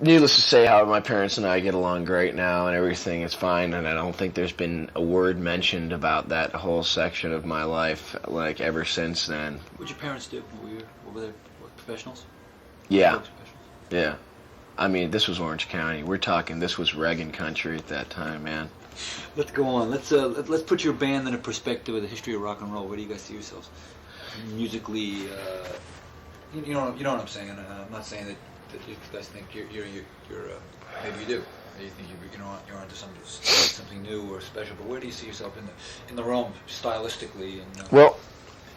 Needless to say, how my parents and I get along great now, and everything is fine, and I don't think there's been a word mentioned about that whole section of my life, like, ever since then. What'd your parents do? Were they professionals? Yeah. Yeah. I mean, this was Orange County. We're talking, this was Reagan country at that time, man. Let's go on. Let's put your band in a perspective of the history of rock and roll. Where do you guys see yourselves musically? You know what I'm saying. I'm not saying that you guys think you're maybe you do. You think you're onto something new or special. But where do you see yourself in the realm stylistically? And, Well,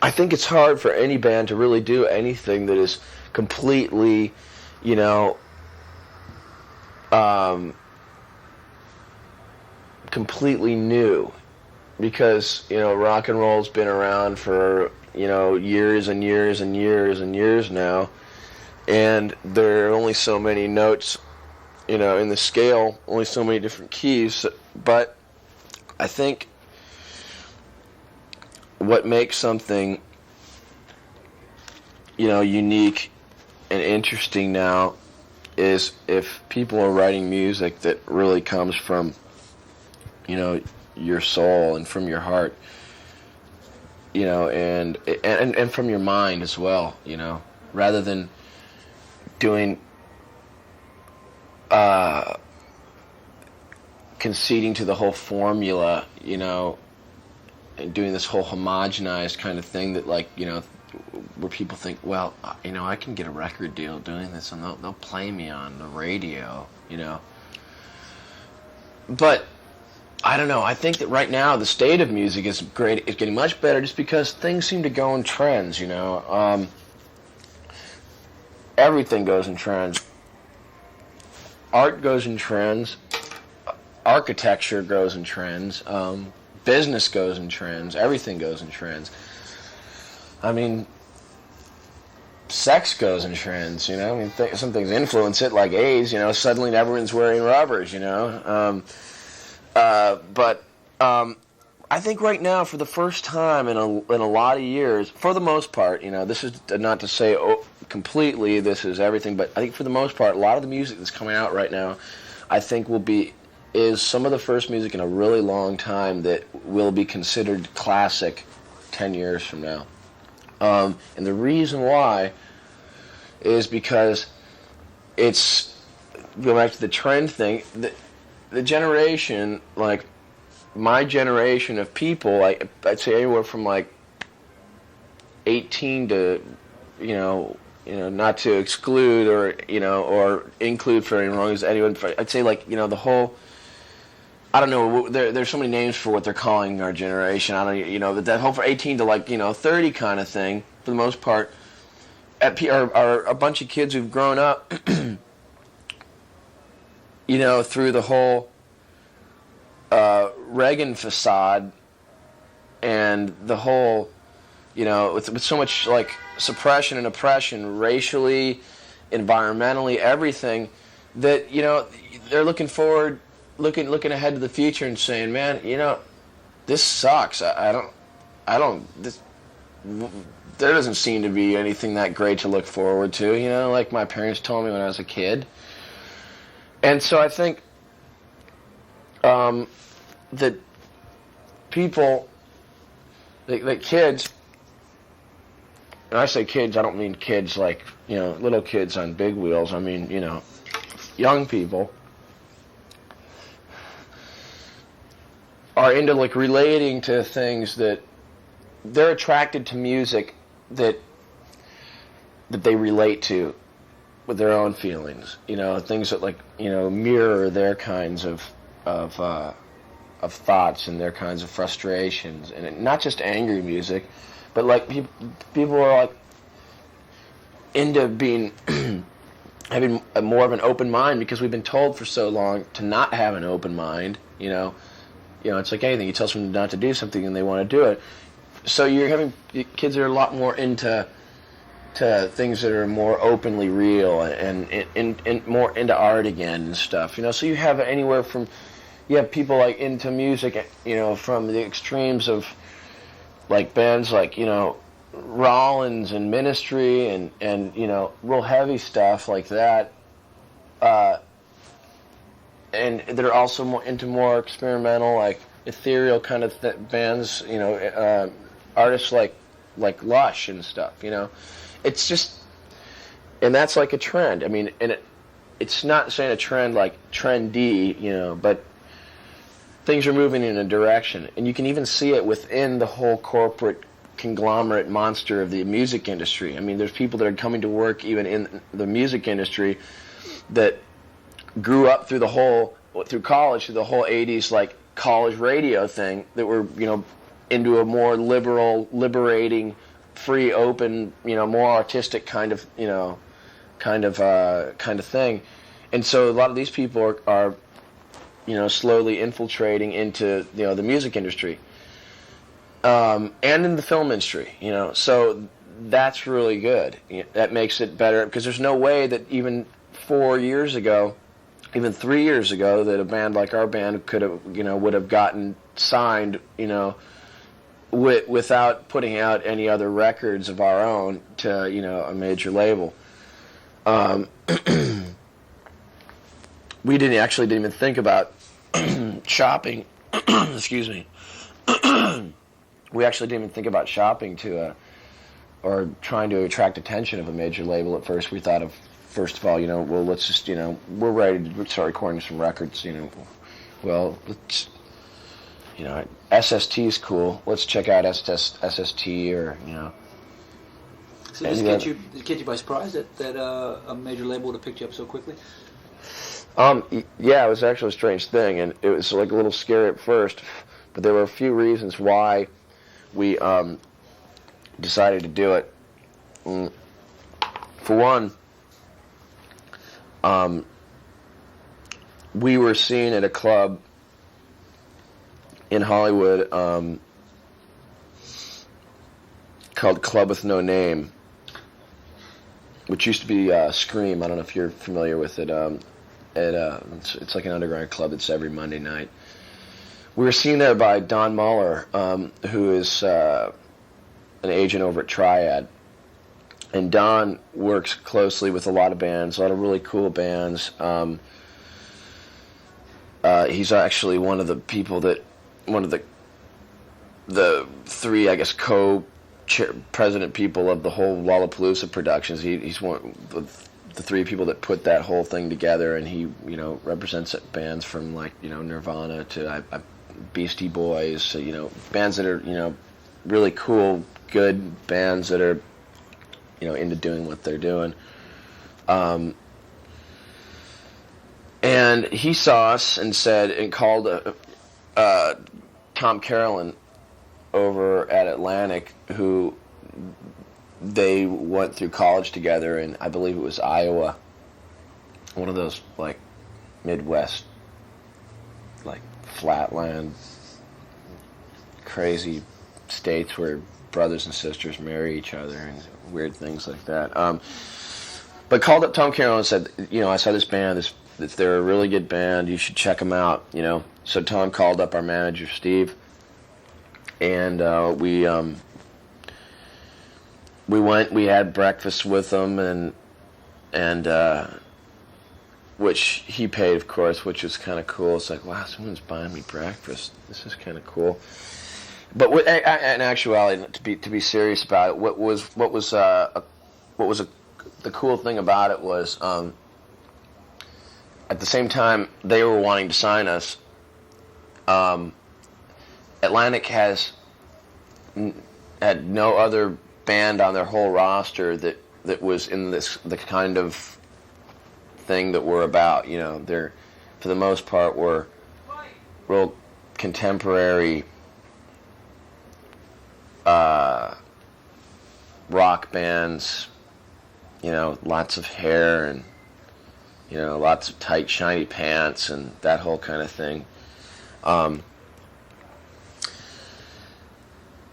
I think it's hard for any band to really do anything that is completely, completely new, because rock and roll's been around for years and years and years and years now, and there are only so many notes in the scale, only so many different keys. But I think what makes something unique and interesting now is if people are writing music that really comes from your soul and from your heart, and from your mind as well, rather than doing conceding to the whole formula, and doing this whole homogenized kind of thing that, like, where people think, well, I can get a record deal doing this, and they'll play me on the radio, But I don't know. I think that right now the state of music is great. It's getting much better just because things seem to go in trends, Everything goes in trends. Art goes in trends. Architecture goes in trends. Business goes in trends. Everything goes in trends. I mean, sex goes in trends, some things influence it, like AIDS, suddenly everyone's wearing rubbers, But I think right now, for the first time in a lot of years, for the most part, this is not to say completely this is everything, but I think for the most part, a lot of the music that's coming out right now, I think is some of the first music in a really long time that will be considered classic 10 years from now. And the reason why is because it's, go back to the trend thing, the generation, like my generation of people, I'd say anywhere from like 18 to, not to exclude or include for anything wrong as anyone, I'd say like, the whole, I don't know, there's so many names for what they're calling our generation. I don't, that whole for 18 to like, 30 kind of thing, for the most part, are a bunch of kids who've grown up, through the whole Reagan facade and the whole, with so much like suppression and oppression, racially, environmentally, everything, that they're looking forward, looking ahead to the future and saying, man, this sucks. There doesn't seem to be anything that great to look forward to, like my parents told me when I was a kid. And so I think that people, that kids, and I say kids, I don't mean kids like, little kids on big wheels. I mean, young people are into like relating to things that they're attracted to music that they relate to with their own feelings, things that like, mirror their kinds of thoughts and their kinds of frustrations, and not just angry music, but like people are like into being having more of an open mind, because we've been told for so long to not have an open mind. It's like anything. You tell someone not to do something and they want to do it. So you're having kids that are a lot more into things that are more openly real and more into art again and stuff. So you have anywhere from, you have people like into music, from the extremes of like bands like, Rollins and Ministry and real heavy stuff like that. And they're also more into more experimental, like ethereal kind of bands. Artists like Lush and stuff. It's just, and that's like a trend. I mean, and it's not saying a trend like trendy, but things are moving in a direction, and you can even see it within the whole corporate conglomerate monster of the music industry. I mean, there's people that are coming to work even in the music industry that grew up through college, through the whole 80s, like college radio thing, that were, into a more liberal, liberating, free, open, more artistic kind of thing. And so a lot of these people are slowly infiltrating into, the music industry. And in the film industry, so that's really good. That makes it better, because there's no way that even 4 years ago, even 3 years ago, that a band like our band could have, would have gotten signed, without putting out any other records of our own to, a major label. We didn't even think about shopping. Excuse me. We actually didn't even think about shopping or trying to attract attention of a major label at first. We thought of, first of all, well, let's just, we're ready to start recording some records, well, let's, SST is cool. Let's check out SST or, So this get you by surprise that a major label would have picked you up so quickly? Yeah, it was actually a strange thing, and it was like a little scary at first, but there were a few reasons why we decided to do it. For one, we were seen at a club in Hollywood called Club with No Name, which used to be Scream. I don't know if you're familiar with it. It's like an underground club that's every Monday night. We were seen there by Don Muller, who is an agent over at Triad. And Don works closely with a lot of bands, a lot of really cool bands. He's actually one of the three, I guess, co-president people of the whole Lollapalooza Productions. He's one of the three people that put that whole thing together, and he, represents bands from like, Nirvana to Beastie Boys, so, bands that are, really cool, good bands that are, into doing what they're doing. And he saw us and called Tom Carolyn over at Atlantic, who they went through college together in, I believe it was Iowa, one of those like Midwest, like flatland, crazy states where brothers and sisters marry each other and weird things like that. But called up Tom Carroll and said, I saw this band, they're a really good band, you should check them out, So Tom called up our manager, Steve, and we went, we had breakfast with them, and which he paid, of course, which was kind of cool. It's like, wow, someone's buying me breakfast. This is kind of cool. But in actuality, to be serious about it, what was the cool thing about it was, at the same time they were wanting to sign us, Atlantic had no other band on their whole roster that was in the kind of thing that we're about. They're, for the most part, were real contemporary rock bands, lots of hair and, lots of tight, shiny pants and that whole kind of thing.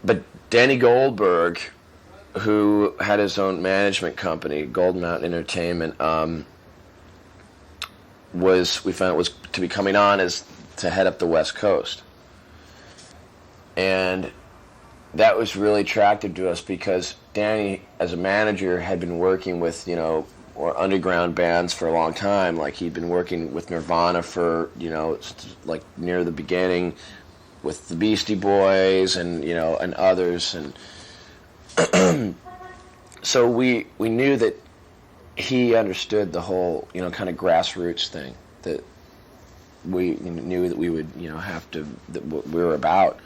But Danny Goldberg, who had his own management company, Gold Mountain Entertainment, we found was to be coming on as to head up the West Coast. And that was really attractive to us because Danny, as a manager, had been working with, or underground bands for a long time. Like he'd been working with Nirvana for, like near the beginning, with the Beastie Boys and and others, and so we knew that he understood the whole kind of grassroots thing that we knew that we would have to, that what we were about.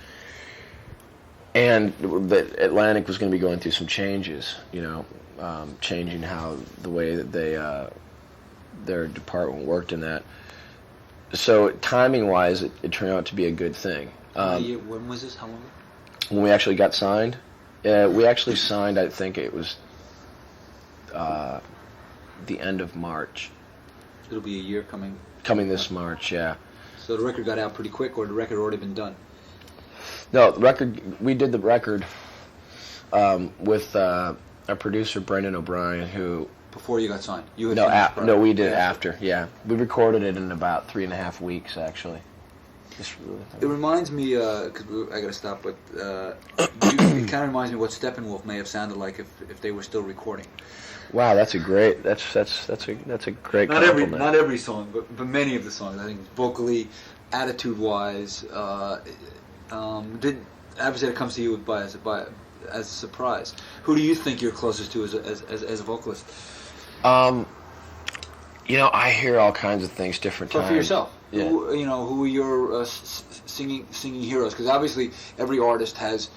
And that Atlantic was going to be going through some changes, changing how the way that their department worked in that. So timing-wise, it turned out to be a good thing. When was this? How long ago? When we actually got signed, we actually signed, I think it was the end of March. It'll be a year coming. Coming this March, yeah. So the record got out pretty quick, or the record already been done? No, the record. We did the record with our producer Brendan O'Brien, who. Before you got signed, you had no, we did it after. Yeah, we recorded it in about 3.5 weeks, actually. It reminds me, because I got to stop, but it kind of reminds me what Steppenwolf may have sounded like if they were still recording. Wow, that's a great great compliment. Not every song, but many of the songs. I think vocally, attitude-wise, obviously it comes to you as a surprise. Who do you think you're closest to as a vocalist? I hear all kinds of things different times. For yourself, yeah. Who are your singing heroes? Because obviously every artist has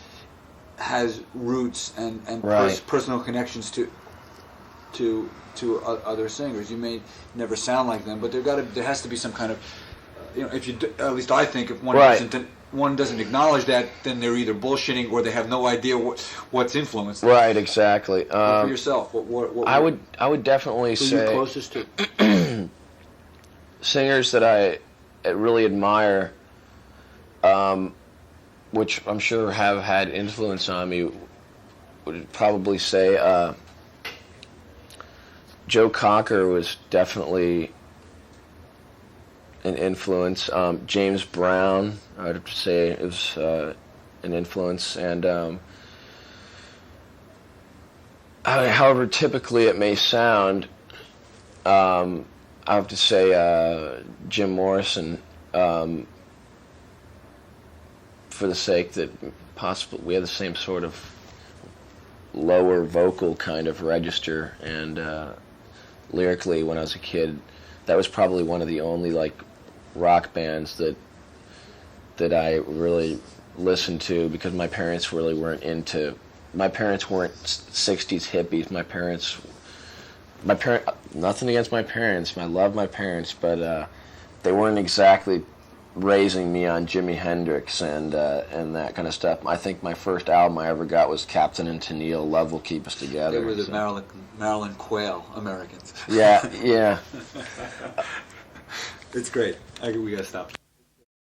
roots and right. Personal connections to other singers. You may never sound like them, but there has to be some kind of, if you at least I think if one doesn't acknowledge that, then they're either bullshitting or they have no idea what's influenced them. Right, exactly. For yourself, what I would definitely say who are you closest to? Singers that I really admire, which I'm sure have had influence on me, would probably say Joe Cocker was definitely an influence. James Brown, I would say, is an influence. And however typically it may sound, I have to say Jim Morrison, for the sake that possibly we have the same sort of lower vocal kind of register, and lyrically when I was a kid, that was probably one of the only rock bands that I really listened to, because my parents really weren't into. My parents weren't 60s hippies. Nothing against my parents. I love my parents, but they weren't exactly raising me on Jimi Hendrix and that kind of stuff. I think my first album I ever got was Captain and Tennille, Love Will Keep Us Together. They were the Marilyn Quayle Americans. Yeah. It's great. We gotta stop.